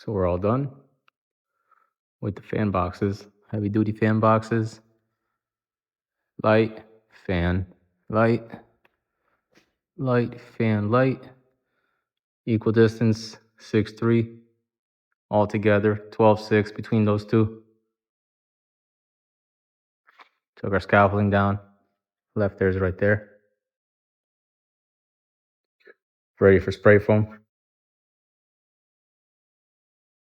So we're all done with the fan boxes, heavy duty fan boxes. Light, fan, light, light, fan, light. Equal distance, 6'3". Altogether, 12.6 between those two. Took our scaffolding down. Left theirs right there. Ready for spray foam.